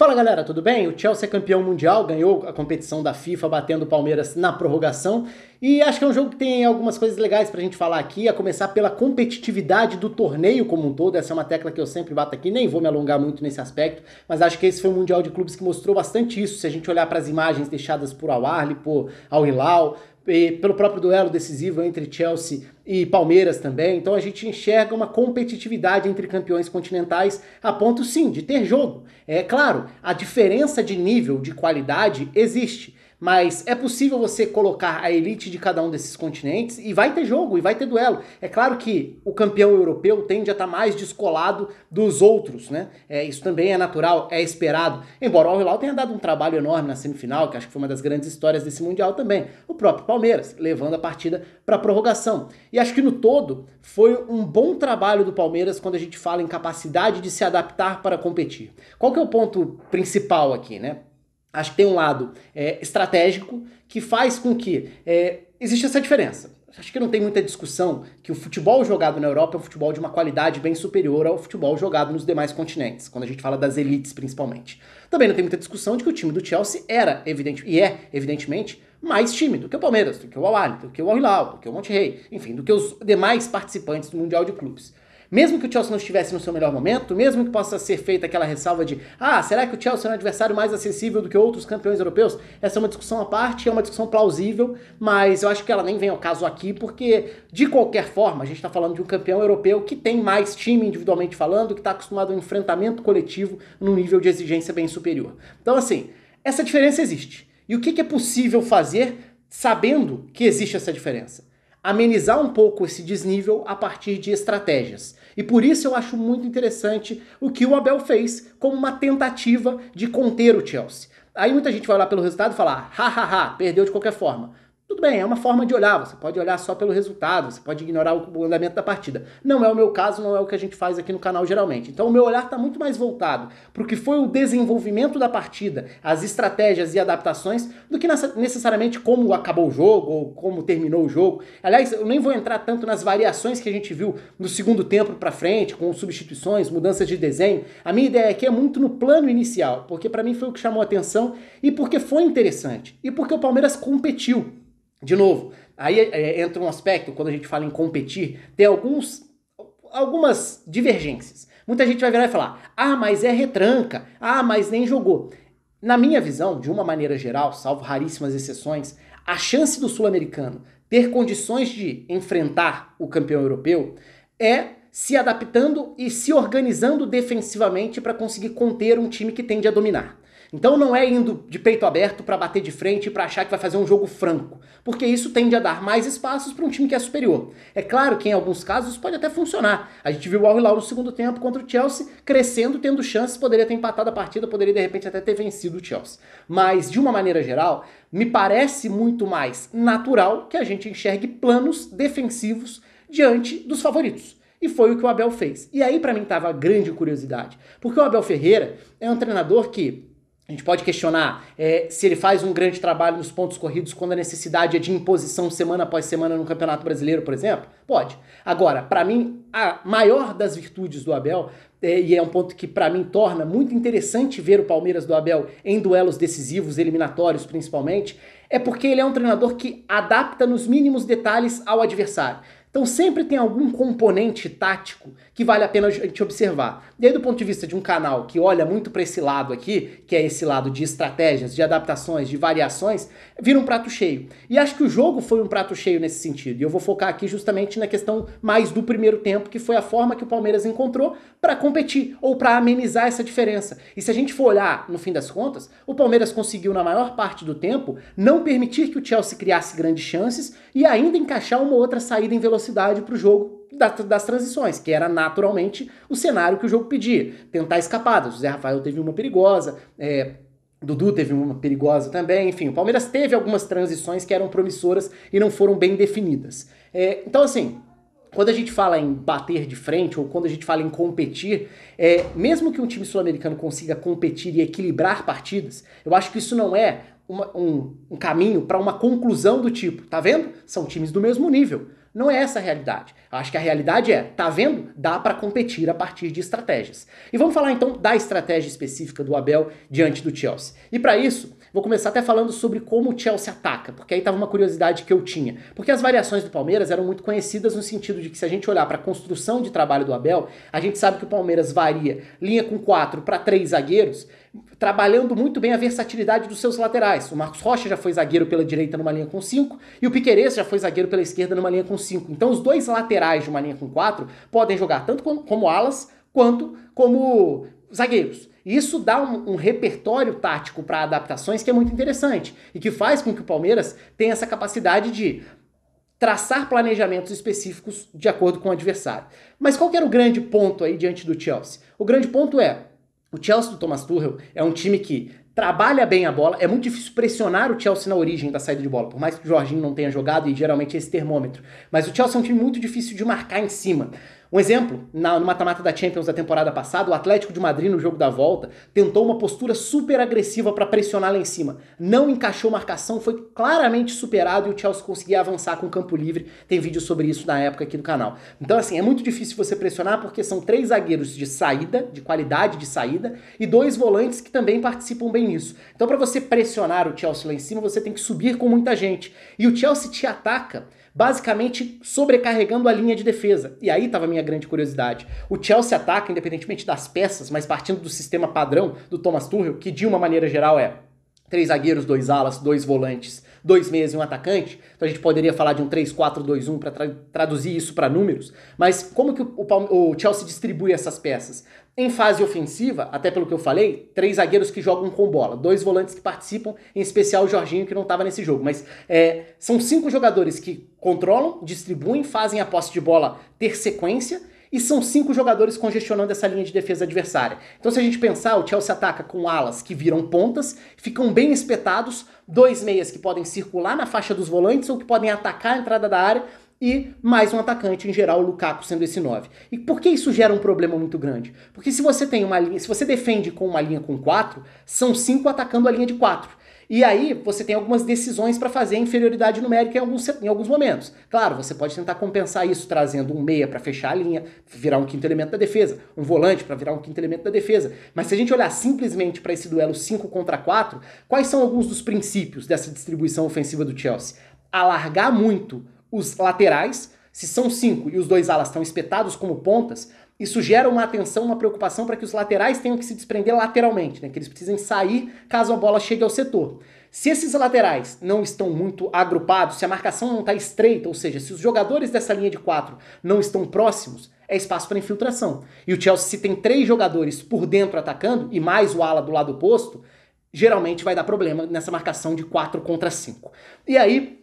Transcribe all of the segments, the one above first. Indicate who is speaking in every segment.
Speaker 1: Fala galera, tudo bem? O Chelsea é campeão mundial, ganhou a competição da FIFA batendo o Palmeiras na prorrogação e acho que é um jogo que tem algumas coisas legais pra gente falar aqui, a começar pela competitividade do torneio como um todo. Essa é uma tecla que eu sempre bato aqui, nem vou me alongar muito nesse aspecto, mas acho que esse foi um Mundial de Clubes que mostrou bastante isso, se a gente olhar para as imagens deixadas por Al Ahly, por Al Hilal, e pelo próprio duelo decisivo entre Chelsea e Palmeiras também. Então a gente enxerga uma competitividade entre campeões continentais a ponto sim de ter jogo. É claro, a diferença de nível, de qualidade existe, mas é possível você colocar a elite de cada um desses continentes e vai ter jogo, e vai ter duelo. É claro que o campeão europeu tende a estar mais descolado dos outros, né? Isso também é natural, é esperado. Embora o Al Hilal tenha dado um trabalho enorme na semifinal, que acho que foi uma das grandes histórias desse Mundial também. O próprio Palmeiras, levando a partida para a prorrogação. E acho que no todo, foi um bom trabalho do Palmeiras quando a gente fala em capacidade de se adaptar para competir. Qual que é o ponto principal aqui, né? Acho que tem um lado estratégico que faz com que exista essa diferença. Acho que não tem muita discussão que o futebol jogado na Europa é um futebol de uma qualidade bem superior ao futebol jogado nos demais continentes, quando a gente fala das elites principalmente. Também não tem muita discussão de que o time do Chelsea era, evidente, e é, evidentemente, mais time do que o Palmeiras, do que o Al Ahly, do que o Al Hilal, do que o Monterrey, enfim, do que os demais participantes do Mundial de Clubes. Mesmo que o Chelsea não estivesse no seu melhor momento, mesmo que possa ser feita aquela ressalva de será que o Chelsea é um adversário mais acessível do que outros campeões europeus? Essa é uma discussão à parte, é uma discussão plausível, mas eu acho que ela nem vem ao caso aqui, porque, de qualquer forma, a gente está falando de um campeão europeu que tem mais time individualmente falando, que está acostumado a um enfrentamento coletivo num nível de exigência bem superior. Então, assim, essa diferença existe. E o que é possível fazer sabendo que existe essa diferença? Amenizar um pouco esse desnível a partir de estratégias. E por isso eu acho muito interessante o que o Abel fez como uma tentativa de conter o Chelsea. Aí muita gente vai olhar pelo resultado e falar, perdeu de qualquer forma. Tudo bem, é uma forma de olhar, você pode olhar só pelo resultado, você pode ignorar o andamento da partida. Não é o meu caso, não é o que a gente faz aqui no canal geralmente. Então o meu olhar está muito mais voltado para o que foi o desenvolvimento da partida, as estratégias e adaptações, do que necessariamente como acabou o jogo ou como terminou o jogo. Aliás, eu nem vou entrar tanto nas variações que a gente viu no segundo tempo para frente, com substituições, mudanças de desenho. A minha ideia aqui é muito no plano inicial, porque para mim foi o que chamou a atenção e porque foi interessante. E porque o Palmeiras competiu. De novo, aí entra um aspecto, quando a gente fala em competir, tem algumas divergências. Muita gente vai virar e falar, mas é retranca, mas nem jogou. Na minha visão, de uma maneira geral, salvo raríssimas exceções, a chance do sul-americano ter condições de enfrentar o campeão europeu é se adaptando e se organizando defensivamente para conseguir conter um time que tende a dominar. Então não é indo de peito aberto para bater de frente e para achar que vai fazer um jogo franco, porque isso tende a dar mais espaços para um time que é superior. É claro que em alguns casos pode até funcionar. A gente viu o Al Hilal no segundo tempo contra o Chelsea, crescendo, tendo chances, poderia ter empatado a partida, poderia de repente até ter vencido o Chelsea. Mas de uma maneira geral, me parece muito mais natural que a gente enxergue planos defensivos diante dos favoritos. E foi o que o Abel fez. E aí para mim tava a grande curiosidade, porque o Abel Ferreira é um treinador que a gente pode questionar se ele faz um grande trabalho nos pontos corridos quando a necessidade é de imposição semana após semana no Campeonato Brasileiro, por exemplo? Pode. Agora, para mim, a maior das virtudes do Abel, e é um ponto que para mim torna muito interessante ver o Palmeiras do Abel em duelos decisivos, eliminatórios principalmente, é porque ele é um treinador que adapta nos mínimos detalhes ao adversário. Então sempre tem algum componente tático que vale a pena a gente observar. E aí do ponto de vista de um canal que olha muito para esse lado aqui, que é esse lado de estratégias, de adaptações, de variações, vira um prato cheio. E acho que o jogo foi um prato cheio nesse sentido. E eu vou focar aqui justamente na questão mais do primeiro tempo, que foi a forma que o Palmeiras encontrou para competir, ou para amenizar essa diferença. E se a gente for olhar, no fim das contas, o Palmeiras conseguiu na maior parte do tempo não permitir que o Chelsea criasse grandes chances e ainda encaixar uma outra saída em velocidade para o jogo das transições, que era naturalmente o cenário que o jogo pedia. Tentar escapadas. O Zé Rafael teve uma perigosa, Dudu teve uma perigosa também, enfim, o Palmeiras teve algumas transições que eram promissoras e não foram bem definidas. Então assim, quando a gente fala em bater de frente ou quando a gente fala em competir, mesmo que um time sul-americano consiga competir e equilibrar partidas, eu acho que isso não é um caminho para uma conclusão do tipo, tá vendo? São times do mesmo nível. Não é essa a realidade. Eu acho que a realidade é, tá vendo? Dá para competir a partir de estratégias. E vamos falar então da estratégia específica do Abel diante do Chelsea. E para isso, vou começar até falando sobre como o Chelsea ataca, porque aí tava uma curiosidade que eu tinha. Porque as variações do Palmeiras eram muito conhecidas no sentido de que se a gente olhar para a construção de trabalho do Abel, a gente sabe que o Palmeiras varia linha com 4 para 3 zagueiros, trabalhando muito bem a versatilidade dos seus laterais. O Marcos Rocha já foi zagueiro pela direita numa linha com 5 e o Piquerez já foi zagueiro pela esquerda numa linha com 5. Então os dois laterais de uma linha com 4 podem jogar tanto como alas quanto como zagueiros. E isso dá um repertório tático para adaptações que é muito interessante e que faz com que o Palmeiras tenha essa capacidade de traçar planejamentos específicos de acordo com o adversário. Mas qual que era o grande ponto aí diante do Chelsea? O grande ponto é, o Chelsea do Thomas Tuchel é um time que trabalha bem a bola, é muito difícil pressionar o Chelsea na origem da saída de bola, por mais que o Jorginho não tenha jogado e geralmente é esse termômetro. Mas o Chelsea é um time muito difícil de marcar em cima. Um exemplo, no mata-mata da Champions da temporada passada, o Atlético de Madrid no jogo da volta tentou uma postura super agressiva para pressionar lá em cima. Não encaixou marcação, foi claramente superado e o Chelsea conseguia avançar com o campo livre. Tem vídeo sobre isso na época aqui do canal. Então assim, é muito difícil você pressionar porque são 3 zagueiros de saída, de qualidade de saída, e 2 volantes que também participam bem nisso. Então para você pressionar o Chelsea lá em cima, você tem que subir com muita gente. E o Chelsea te ataca basicamente sobrecarregando a linha de defesa. E aí estava a minha grande curiosidade. O Chelsea ataca, independentemente das peças, mas partindo do sistema padrão do Thomas Tuchel, que de uma maneira geral é 3 zagueiros, 2 alas, 2 volantes, 2 meias e um atacante. Então a gente poderia falar de um 3-4-2-1 para traduzir isso para números. Mas como que o Chelsea distribui essas peças? Em fase ofensiva, até pelo que eu falei, 3 zagueiros que jogam com bola, 2 volantes que participam, em especial o Jorginho, que não estava nesse jogo. Mas são 5 jogadores que controlam, distribuem, fazem a posse de bola ter sequência, e são 5 jogadores congestionando essa linha de defesa adversária. Então se a gente pensar, o Chelsea ataca com alas que viram pontas, ficam bem espetados, 2 meias que podem circular na faixa dos volantes ou que podem atacar a entrada da área, e mais um atacante, em geral, o Lukaku sendo esse 9. E por que isso gera um problema muito grande? Porque se você tem uma linha, se você defende com uma linha com 4, são 5 atacando a linha de 4. E aí você tem algumas decisões para fazer a inferioridade numérica em alguns momentos. Claro, você pode tentar compensar isso trazendo um meia para fechar a linha, virar um quinto elemento da defesa, um volante para virar um quinto elemento da defesa. Mas se a gente olhar simplesmente para esse duelo 5 contra 4, quais são alguns dos princípios dessa distribuição ofensiva do Chelsea? Alargar muito os laterais, se são 5 e os 2 alas estão espetados como pontas, isso gera uma atenção, uma preocupação para que os laterais tenham que se desprender lateralmente, né? Que eles precisem sair caso a bola chegue ao setor. Se esses laterais não estão muito agrupados, se a marcação não está estreita, ou seja, se os jogadores dessa linha de 4 não estão próximos, é espaço para infiltração. E o Chelsea, se tem 3 jogadores por dentro atacando, e mais o ala do lado oposto, geralmente vai dar problema nessa marcação de 4 contra 5. E aí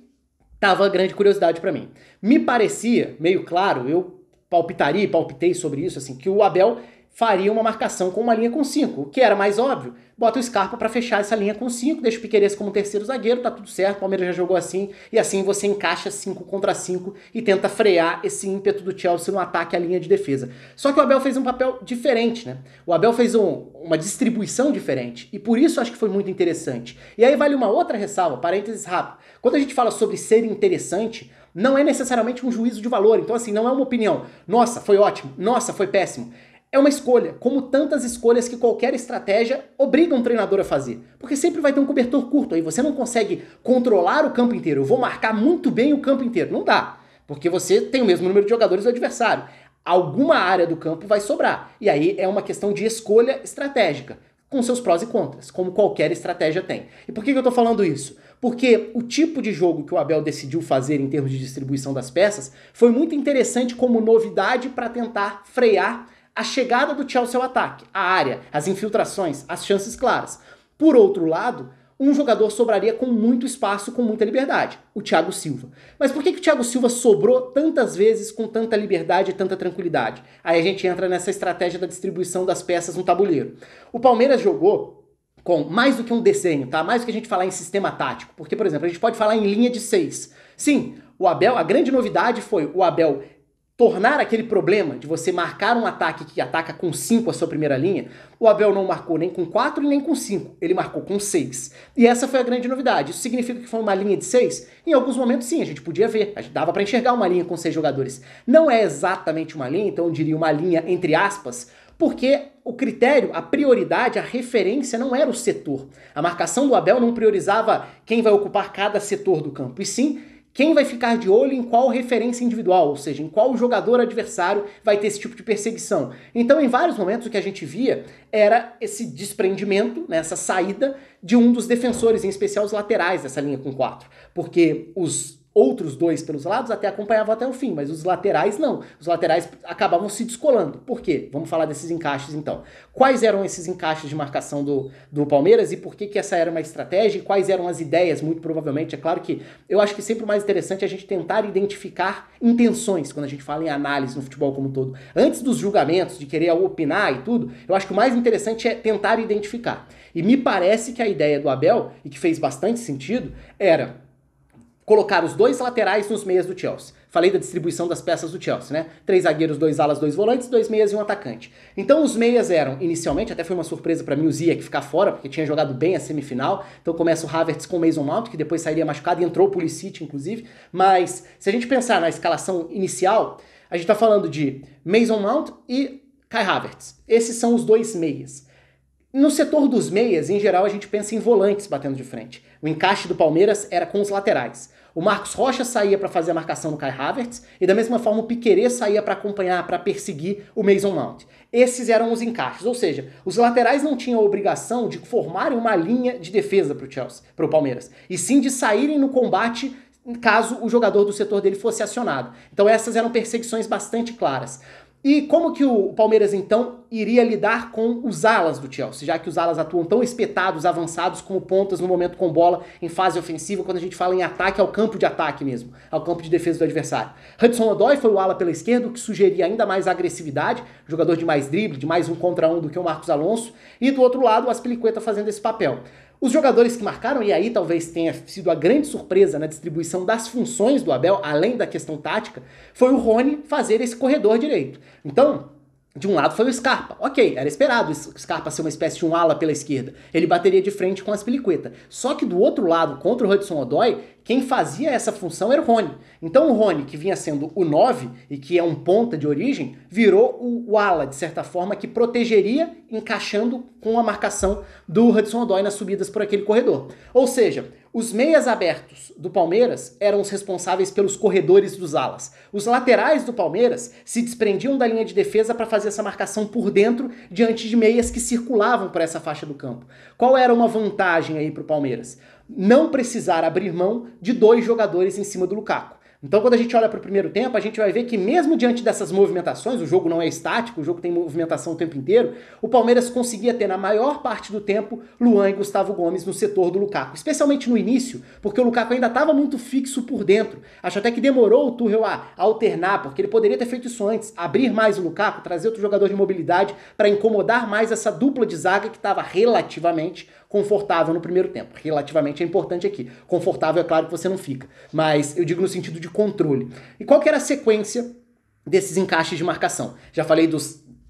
Speaker 1: tava a grande curiosidade para mim. Me parecia meio claro, eu palpitei sobre isso, assim, que o Abel faria uma marcação com uma linha com 5, o que era mais óbvio. Bota o Scarpa para fechar essa linha com 5, deixa o Piquerez como terceiro zagueiro, tá tudo certo, o Palmeiras já jogou assim, e assim você encaixa 5 contra 5 e tenta frear esse ímpeto do Chelsea no ataque à linha de defesa. Só que o Abel fez um papel diferente, né? O Abel fez uma distribuição diferente, e por isso acho que foi muito interessante. E aí vale uma outra ressalva, parênteses rápido. Quando a gente fala sobre ser interessante, não é necessariamente um juízo de valor, então assim, não é uma opinião. Nossa, foi ótimo, nossa, foi péssimo. É uma escolha, como tantas escolhas que qualquer estratégia obriga um treinador a fazer. Porque sempre vai ter um cobertor curto, aí você não consegue controlar o campo inteiro. Eu vou marcar muito bem o campo inteiro. Não dá, porque você tem o mesmo número de jogadores do adversário. Alguma área do campo vai sobrar. E aí é uma questão de escolha estratégica, com seus prós e contras, como qualquer estratégia tem. E por que eu tô falando isso? Porque o tipo de jogo que o Abel decidiu fazer em termos de distribuição das peças foi muito interessante como novidade para tentar frear a chegada do Chelsea ao ataque, a área, as infiltrações, as chances claras. Por outro lado, um jogador sobraria com muito espaço, com muita liberdade, o Thiago Silva. Mas por que o Thiago Silva sobrou tantas vezes com tanta liberdade e tanta tranquilidade? Aí a gente entra nessa estratégia da distribuição das peças no tabuleiro. O Palmeiras jogou com mais do que um desenho, tá? Mais do que a gente falar em sistema tático. Porque, por exemplo, a gente pode falar em linha de 6. Sim, o Abel, a grande novidade foi o Abel tornar aquele problema de você marcar um ataque que ataca com 5 a sua primeira linha, o Abel não marcou nem com 4 e nem com 5, ele marcou com 6. E essa foi a grande novidade. Isso significa que foi uma linha de 6? Em alguns momentos sim, a gente podia ver, a gente dava para enxergar uma linha com 6 jogadores. Não é exatamente uma linha, então eu diria uma linha entre aspas, porque o critério, a prioridade, a referência não era o setor. A marcação do Abel não priorizava quem vai ocupar cada setor do campo, e sim quem vai ficar de olho em qual referência individual, ou seja, em qual jogador adversário vai ter esse tipo de perseguição. Então, em vários momentos, o que a gente via era esse desprendimento, né, essa saída de um dos defensores, em especial os laterais dessa linha com 4, porque os outros dois pelos lados até acompanhavam até o fim, mas os laterais não. Os laterais acabavam se descolando. Por quê? Vamos falar desses encaixes então. Quais eram esses encaixes de marcação do Palmeiras e por que essa era uma estratégia e quais eram as ideias, muito provavelmente. É claro que eu acho que sempre o mais interessante é a gente tentar identificar intenções quando a gente fala em análise no futebol como um todo. Antes dos julgamentos, de querer opinar e tudo, eu acho que o mais interessante é tentar identificar. E me parece que a ideia do Abel, e que fez bastante sentido, era colocar os dois laterais nos meias do Chelsea. Falei da distribuição das peças do Chelsea, né? 3 zagueiros, 2 alas, 2 volantes, 2 meias e um atacante. Então os meias eram, inicialmente, até foi uma surpresa para mim o Ziyech ficar fora, porque tinha jogado bem a semifinal. Então começa o Havertz com o Mason Mount, que depois sairia machucado e entrou o Pulisic, inclusive. Mas se a gente pensar na escalação inicial, a gente tá falando de Mason Mount e Kai Havertz. Esses são os dois meias. No setor dos meias, em geral, a gente pensa em volantes batendo de frente. O encaixe do Palmeiras era com os laterais. O Marcos Rocha saía para fazer a marcação no Kai Havertz e da mesma forma o Piquerez saía para acompanhar, para perseguir o Mason Mount. Esses eram os encaixes, ou seja, os laterais não tinham a obrigação de formarem uma linha de defesa para o Chelsea, para o Palmeiras, e sim de saírem no combate caso o jogador do setor dele fosse acionado. Então essas eram perseguições bastante claras. E como que o Palmeiras, então, iria lidar com os alas do Chelsea, já que os alas atuam tão espetados, avançados, como pontas no momento com bola, em fase ofensiva, quando a gente fala em ataque, ao campo de ataque mesmo, ao campo de defesa do adversário. Hudson-Odoi foi o ala pela esquerda, o que sugeria ainda mais agressividade, jogador de mais drible, de mais 1 contra 1 do que o Marcos Alonso, e do outro lado o Azpilicueta fazendo esse papel. Os jogadores que marcaram, e aí talvez tenha sido a grande surpresa na distribuição das funções do Abel, além da questão tática, foi o Rony fazer esse corredor direito. Então, de um lado foi o Scarpa. Ok, era esperado o Scarpa ser uma espécie de um ala pela esquerda. Ele bateria de frente com a Azpilicueta. Só que do outro lado, contra o Hudson-Odoi, quem fazia essa função era o Rony. Então o Rony, que vinha sendo o 9 e que é um ponta de origem, virou o ala, de certa forma, que protegeria, encaixando com a marcação do Hudson-Odoi nas subidas por aquele corredor. Ou seja, os meias abertos do Palmeiras eram os responsáveis pelos corredores dos alas. Os laterais do Palmeiras se desprendiam da linha de defesa para fazer essa marcação por dentro diante de meias que circulavam por essa faixa do campo. Qual era uma vantagem aí para o Palmeiras? Não precisar abrir mão de 2 jogadores em cima do Lukaku. Então quando a gente olha para o primeiro tempo, a gente vai ver que mesmo diante dessas movimentações, o jogo não é estático, o jogo tem movimentação o tempo inteiro, o Palmeiras conseguia ter na maior parte do tempo Luan e Gustavo Gomes no setor do Lukaku, especialmente no início, porque o Lukaku ainda estava muito fixo por dentro. Acho até que demorou o Tuchel a alternar, porque ele poderia ter feito isso antes, abrir mais o Lukaku, trazer outro jogador de mobilidade para incomodar mais essa dupla de zaga que estava relativamente confortável no primeiro tempo. Relativamente é importante aqui. Confortável é claro que você não fica, mas eu digo no sentido de controle. E qual que era a sequência desses encaixes de marcação? Já falei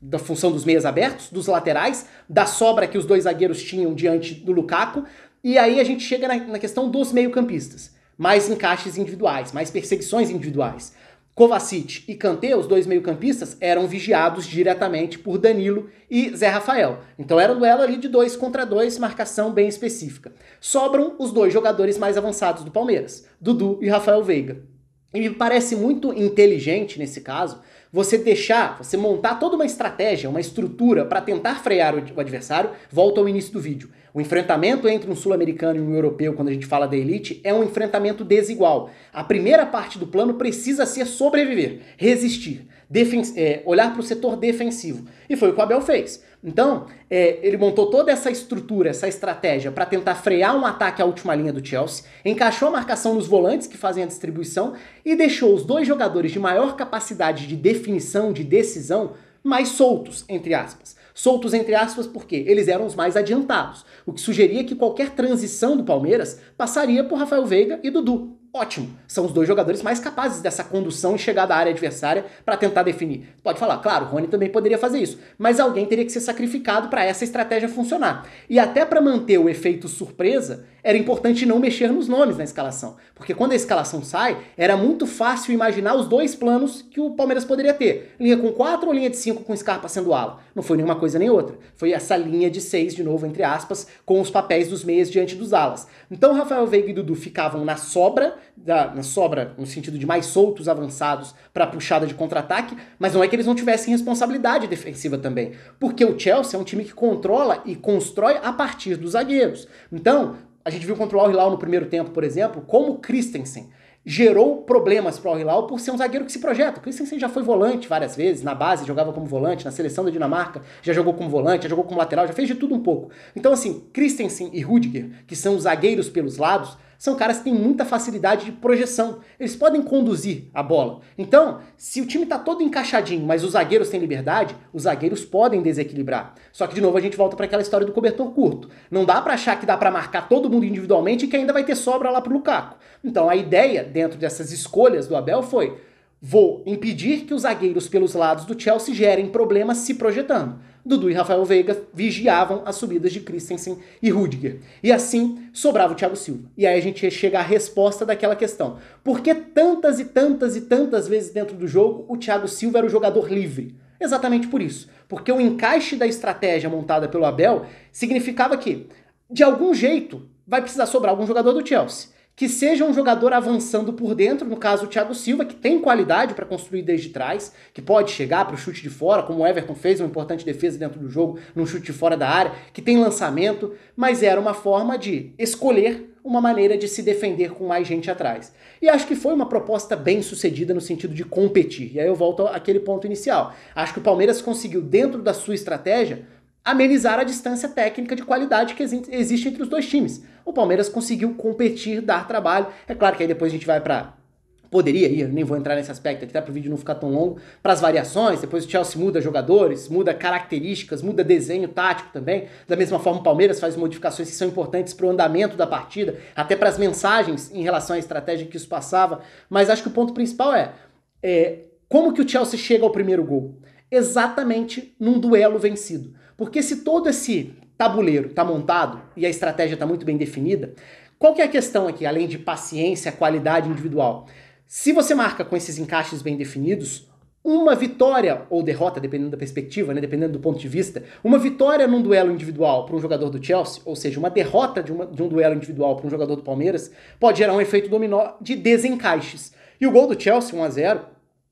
Speaker 1: da função dos meias abertos, dos laterais, da sobra que os 2 zagueiros tinham diante do Lukaku, e aí a gente chega na questão dos meio-campistas. Mais encaixes individuais, mais perseguições individuais. Kovacic e Kanté, os 2 meio-campistas, eram vigiados diretamente por Danilo e Zé Rafael. Então era um duelo ali de 2 contra 2, marcação bem específica. Sobram os 2 jogadores mais avançados do Palmeiras, Dudu e Rafael Veiga. E me parece muito inteligente nesse caso você montar toda uma estratégia, uma estrutura para tentar frear o adversário. Volto ao início do vídeo. O enfrentamento entre um sul-americano e um europeu, quando a gente fala da elite, é um enfrentamento desigual. A primeira parte do plano precisa ser sobreviver, resistir, olhar para o setor defensivo. E foi o que o Abel fez. Então, ele montou toda essa estrutura, essa estratégia para tentar frear um ataque à última linha do Chelsea, encaixou a marcação nos volantes que fazem a distribuição e deixou os 2 jogadores de maior capacidade de definição, de decisão, mais soltos, entre aspas. Soltos, entre aspas, porque eles eram os mais adiantados, o que sugeria que qualquer transição do Palmeiras passaria por Rafael Veiga e Dudu. ótimo. São os dois jogadores mais capazes dessa condução e chegar da área adversária para tentar definir. Pode falar, claro, o Rony também poderia fazer isso, mas alguém teria que ser sacrificado para essa estratégia funcionar. E até para manter o efeito surpresa, era importante não mexer nos nomes na escalação, porque quando a escalação sai, era muito fácil imaginar os dois planos que o Palmeiras poderia ter. Linha com 4 ou linha de 5 com Scarpa sendo ala. Não foi nenhuma coisa nem outra. Foi essa linha de 6, de novo, entre aspas, com os papéis dos meias diante dos alas. Então Rafael Veiga e Dudu ficavam na sobra no sentido de mais soltos, avançados, para puxada de contra-ataque, mas não é que eles não tivessem responsabilidade defensiva também, porque o Chelsea é um time que controla e constrói a partir dos zagueiros. Então, a gente viu contra o Al Hilal no primeiro tempo, por exemplo, como o Christensen gerou problemas para o Al Hilal por ser um zagueiro que se projeta. O Christensen já foi volante várias vezes, na base jogava como volante, na seleção da Dinamarca já jogou como volante, já jogou como lateral, já fez de tudo um pouco. Então assim, Christensen e Rudiger, que são os zagueiros pelos lados, são caras que têm muita facilidade de projeção. Eles podem conduzir a bola. Então, se o time tá todo encaixadinho, mas os zagueiros têm liberdade, os zagueiros podem desequilibrar. Só que, de novo, a gente volta para aquela história do cobertor curto. Não dá para achar que dá para marcar todo mundo individualmente e que ainda vai ter sobra lá pro Lukaku. Então, a ideia, dentro dessas escolhas do Abel, foi: vou impedir que os zagueiros pelos lados do Chelsea gerem problemas se projetando. Dudu e Rafael Veiga vigiavam as subidas de Christensen e Rudiger. E assim sobrava o Thiago Silva. E aí a gente chega à resposta daquela questão. Por que tantas e tantas e tantas vezes dentro do jogo o Thiago Silva era o jogador livre? Exatamente por isso. Porque o encaixe da estratégia montada pelo Abel significava que, de algum jeito, vai precisar sobrar algum jogador do Chelsea. Que seja um jogador avançando por dentro, no caso o Thiago Silva, que tem qualidade para construir desde trás, que pode chegar para o chute de fora, como o Everton fez uma importante defesa dentro do jogo, num chute de fora da área, que tem lançamento, mas era uma forma de escolher uma maneira de se defender com mais gente atrás. E acho que foi uma proposta bem sucedida no sentido de competir. E aí eu volto àquele ponto inicial. Acho que o Palmeiras conseguiu, dentro da sua estratégia, amenizar a distância técnica de qualidade que existe entre os dois times. O Palmeiras conseguiu competir, dar trabalho. É claro que aí depois a gente vai para... Poderia ir, nem vou entrar nesse aspecto aqui, até para o vídeo não ficar tão longo, para as variações. Depois o Chelsea muda jogadores, muda características, muda desenho tático também. Da mesma forma o Palmeiras faz modificações que são importantes para o andamento da partida, até para as mensagens em relação à estratégia que isso passava. Mas acho que o ponto principal é como que o Chelsea chega ao primeiro gol? Exatamente num duelo vencido. Porque se todo esse tabuleiro está montado e a estratégia está muito bem definida, qual que é a questão aqui, além de paciência, qualidade individual? Se você marca com esses encaixes bem definidos, uma vitória ou derrota, dependendo da perspectiva, né, dependendo do ponto de vista, uma vitória num duelo individual para um jogador do Chelsea, ou seja, uma derrota de um duelo individual para um jogador do Palmeiras, pode gerar um efeito dominó de desencaixes. E o gol do Chelsea, 1-0,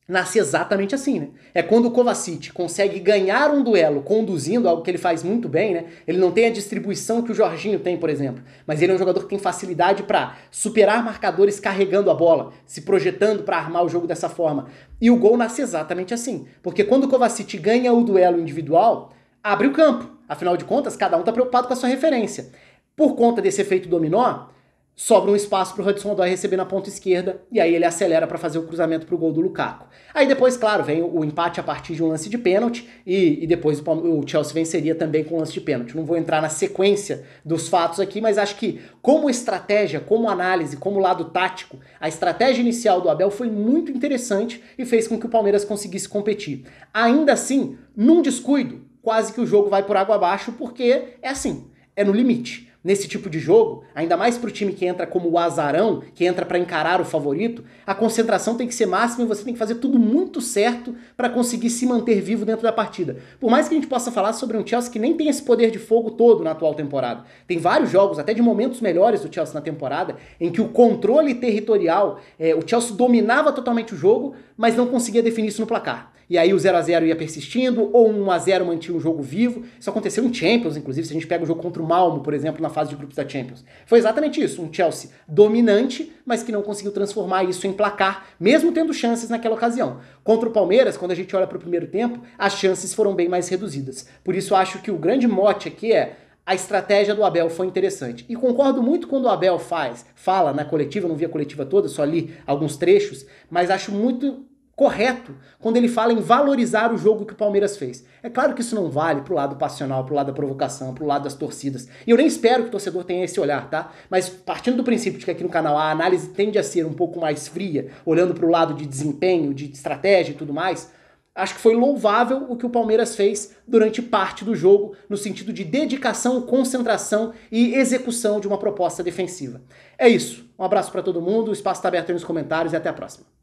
Speaker 1: nasce exatamente assim, né? É quando o Kovacic consegue ganhar um duelo conduzindo, algo que ele faz muito bem, né? Ele não tem a distribuição que o Jorginho tem, por exemplo, mas ele é um jogador que tem facilidade para superar marcadores carregando a bola, se projetando para armar o jogo dessa forma. E o gol nasce exatamente assim, porque quando o Kovacic ganha o duelo individual, abre o campo. Afinal de contas, cada um está preocupado com a sua referência. Por conta desse efeito dominó, sobra um espaço para o Hudson-Odoi receber na ponta esquerda, e aí ele acelera para fazer o cruzamento para o gol do Lukaku. Aí depois, claro, vem o empate a partir de um lance de pênalti, e depois o Chelsea venceria também com um lance de pênalti. Não vou entrar na sequência dos fatos aqui, mas acho que como estratégia, como análise, como lado tático, a estratégia inicial do Abel foi muito interessante e fez com que o Palmeiras conseguisse competir. Ainda assim, num descuido, quase que o jogo vai por água abaixo, porque é assim, é no limite. Nesse tipo de jogo, ainda mais para o time que entra como o azarão, que entra para encarar o favorito, a concentração tem que ser máxima e você tem que fazer tudo muito certo para conseguir se manter vivo dentro da partida. Por mais que a gente possa falar sobre um Chelsea que nem tem esse poder de fogo todo na atual temporada. Tem vários jogos, até de momentos melhores do Chelsea na temporada, em que o controle territorial, o Chelsea dominava totalmente o jogo, mas não conseguia definir isso no placar. E aí o 0-0 ia persistindo, ou 1-0 mantinha o jogo vivo. Isso aconteceu em Champions, inclusive, se a gente pega o jogo contra o Malmo, por exemplo, na fase de grupos da Champions. Foi exatamente isso, um Chelsea dominante, mas que não conseguiu transformar isso em placar, mesmo tendo chances naquela ocasião. Contra o Palmeiras, quando a gente olha para o primeiro tempo, as chances foram bem mais reduzidas. Por isso eu acho que o grande mote aqui é: a estratégia do Abel foi interessante. E concordo muito quando o Abel fala na coletiva, eu não vi a coletiva toda, só li alguns trechos, mas acho muito correto quando ele fala em valorizar o jogo que o Palmeiras fez. É claro que isso não vale pro lado passional, pro lado da provocação, pro lado das torcidas. E eu nem espero que o torcedor tenha esse olhar, tá? Mas partindo do princípio de que aqui no canal a análise tende a ser um pouco mais fria, olhando pro lado de desempenho, de estratégia e tudo mais, acho que foi louvável o que o Palmeiras fez durante parte do jogo, no sentido de dedicação, concentração e execução de uma proposta defensiva. É isso. Um abraço para todo mundo, o espaço está aberto aí nos comentários e até a próxima.